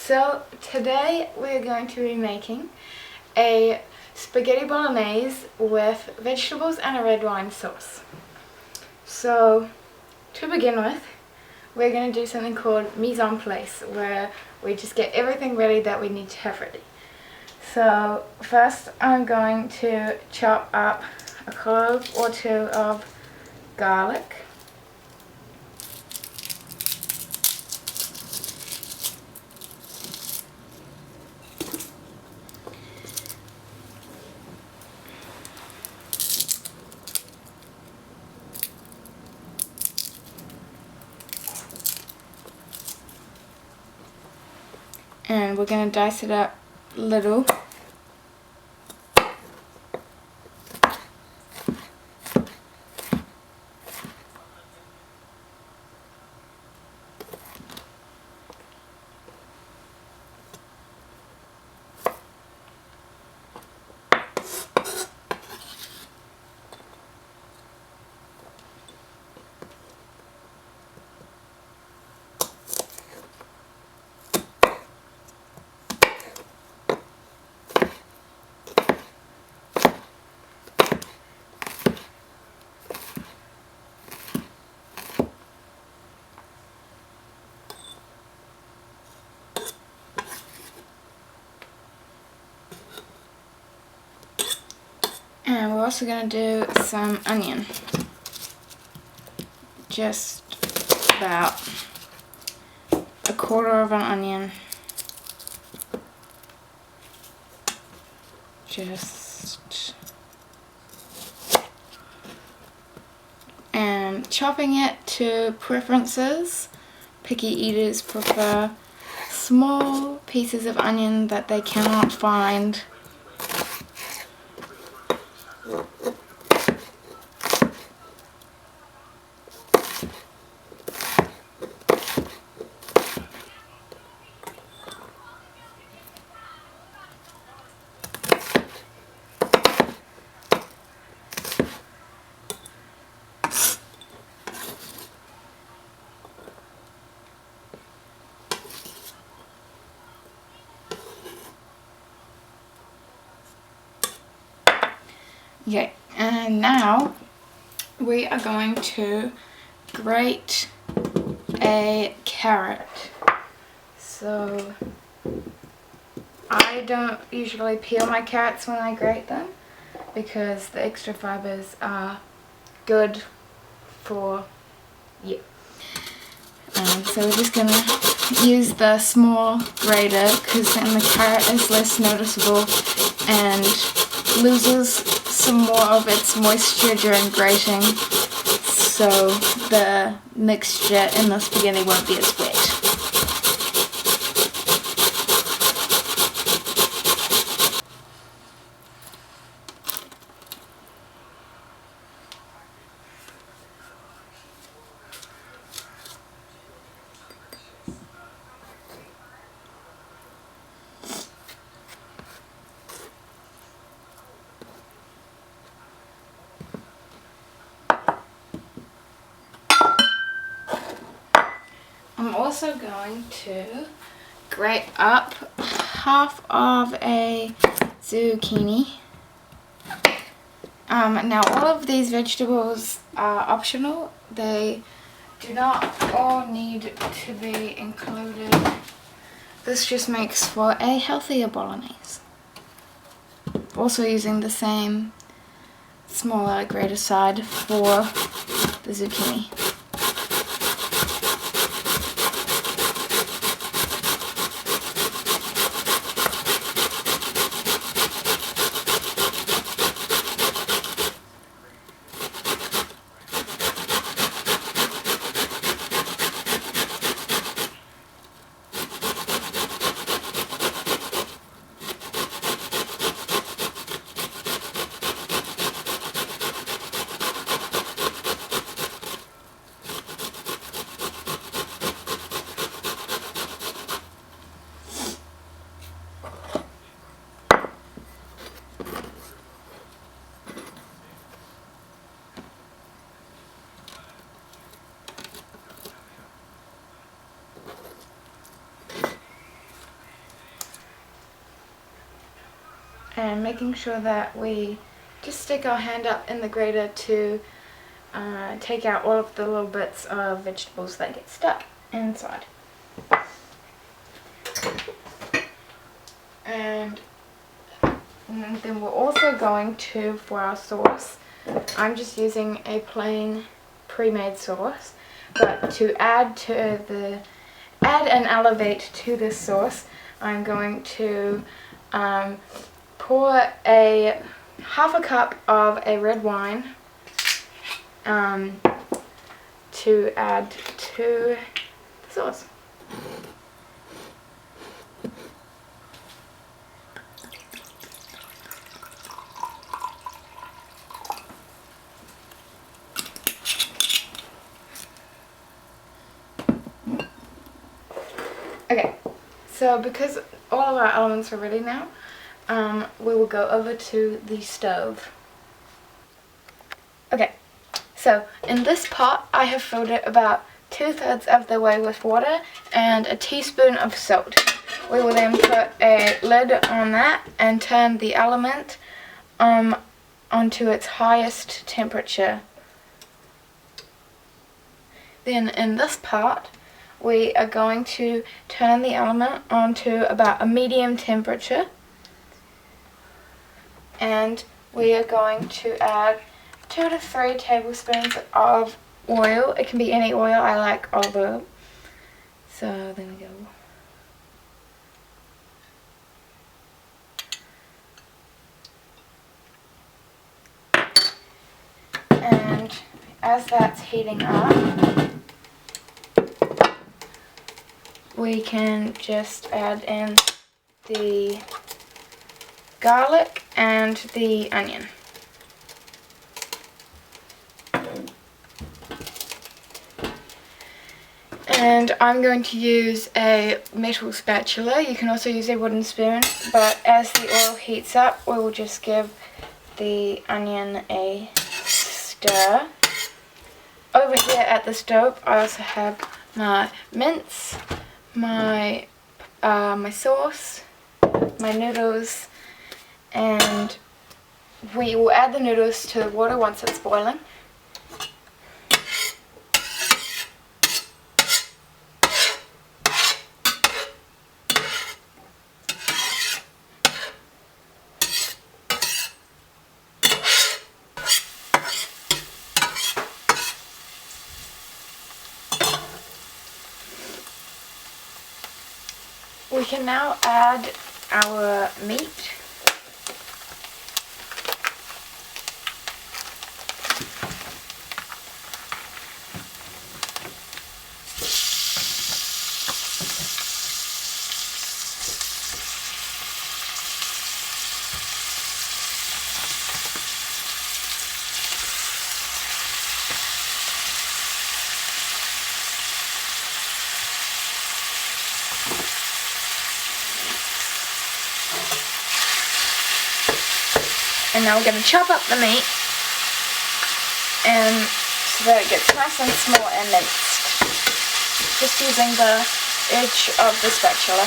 So today we're going to be making a spaghetti bolognese with vegetables and a red wine sauce. So to begin with, we're going to do something called mise en place, where we just get everything ready that we need to have ready. So first I'm going to chop up a clove or two of garlic. And we're going to dice it up little. And we're also going to do some onion. Just about a quarter of an onion. And chopping it to preferences. Picky eaters prefer small pieces of onion that they cannot find. Okay, and now we are going to grate a carrot. So I don't usually peel my carrots when I grate them because the extra fibers are good for you. So we're just going to use the small grater because then the carrot is less noticeable and loses some more of its moisture during grating, so the mixture in the spaghetti won't be as wet. I'm also going to grate up half of a zucchini. Now all of these vegetables are optional. They do not all need to be included. This just makes for a healthier bolognese. Also using the same smaller grater side for the zucchini. and making sure that we just stick our hand up in the grater to take out all of the little bits of vegetables that get stuck inside. And then we're also going to, for our sauce, I'm just using a plain pre-made sauce, but to add and elevate to this sauce, I'm going to pour a half a cup of a red wine to add to the sauce. Okay, so because all of our elements are ready now, we will go over to the stove. Okay, so in this pot I have filled it about 2/3 of the way with water and a teaspoon of salt. We will then put a lid on that and turn the element onto its highest temperature. Then in this pot we are going to turn the element onto about a medium temperature, and we are going to add 2 to 3 tablespoons of oil. It can be any oil, I like olive oil. So there we go. And as that's heating up, we can just add in the garlic and the onion. And I'm going to use a metal spatula. You can also use a wooden spoon, but as the oil heats up, we will just give the onion a stir. Over here at the stove, I also have my mince, my sauce, my noodles, and we will add the noodles to the water once it's boiling. We can now add our meat. And now we're going to chop up the meat and so that it gets nice and small and minced, just using the edge of the spatula.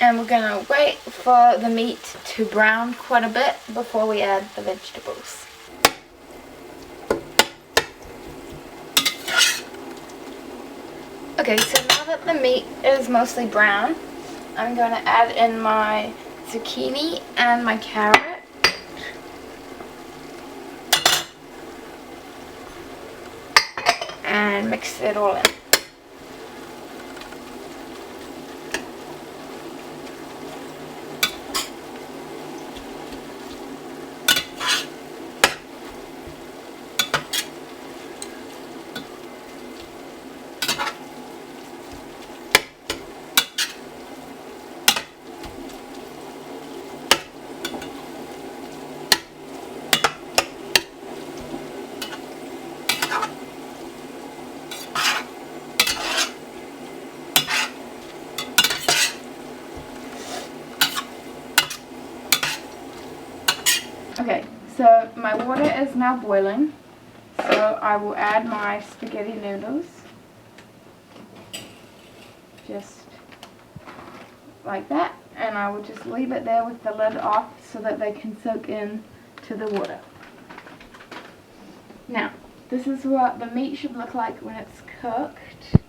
And we're going to wait for the meat to brown quite a bit before we add the vegetables. Okay, so now that the meat is mostly brown, I'm going to add in my zucchini and my carrot. And mix it all in. Okay, so my water is now boiling, so I will add my spaghetti noodles, just like that, and I will just leave it there with the lid off so that they can soak in to the water. Now, this is what the meat should look like when it's cooked,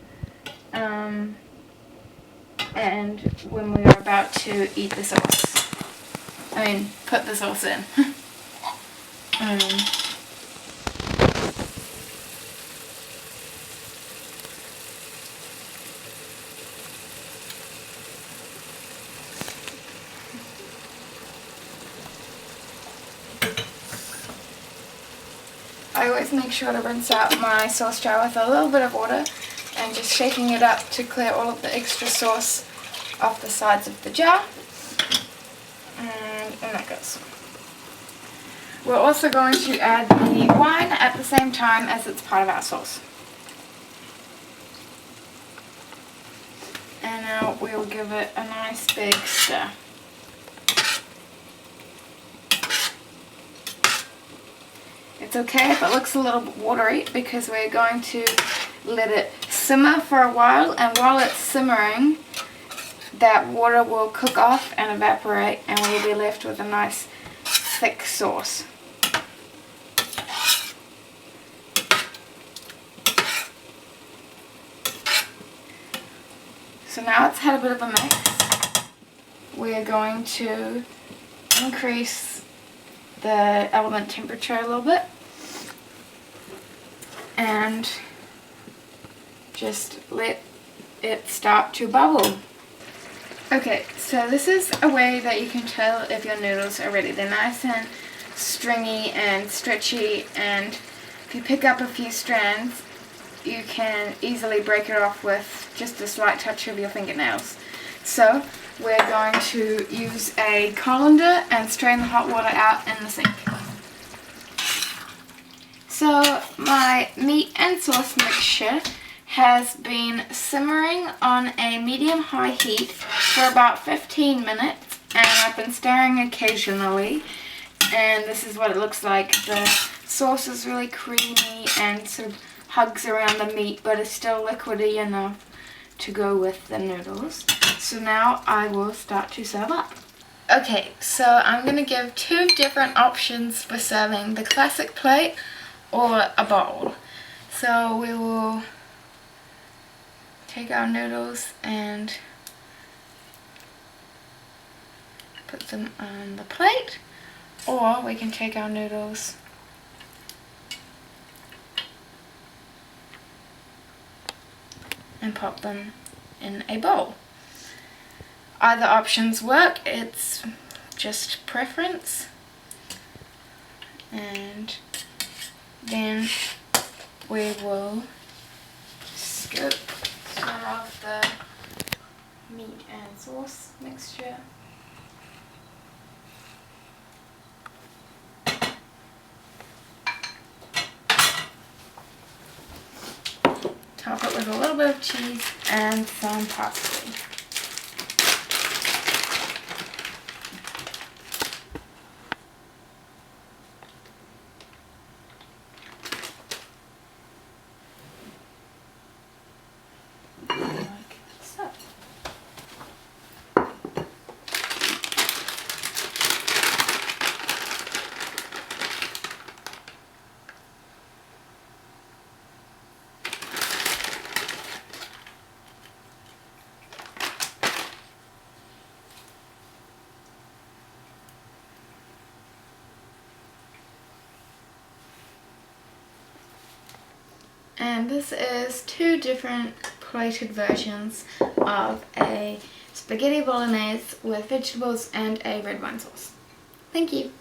and when we are about to eat the sauce. Put the sauce in. I always make sure to rinse out my sauce jar with a little bit of water and just shaking it up to clear all of the extra sauce off the sides of the jar. And in that goes. We're also going to add the wine at the same time as it's part of our sauce. And now we'll give it a nice big stir. It's okay if it looks a little bit watery because we're going to let it simmer for a while, and while it's simmering that water will cook off and evaporate and we'll be left with a nice thick sauce. So now it's had a bit of a mix. We are going to increase the element temperature a little bit and just let it start to bubble. Okay, so this is a way that you can tell if your noodles are ready. They're nice and stringy and stretchy, and if you pick up a few strands, you can easily break it off with just a slight touch of your fingernails. So we're going to use a colander and strain the hot water out in the sink. So my meat and sauce mixture has been simmering on a medium-high heat for about 15 minutes, and I've been stirring occasionally, and this is what it looks like. The sauce is really creamy and sort of hugs around the meat, but it's still liquidy enough to go with the noodles. So now I will start to serve up. Okay, so I'm going to give two different options for serving: the classic plate or a bowl. So we will take our noodles and put them on the plate, or we can take our noodles and pop them in a bowl. Either options work, it's just preference. And then we will scoop some of the meat and sauce mixture. Top it with a little bit of cheese and some parsley. Like so. And this is two different plated versions of a spaghetti bolognese with vegetables and a red wine sauce. Thank you.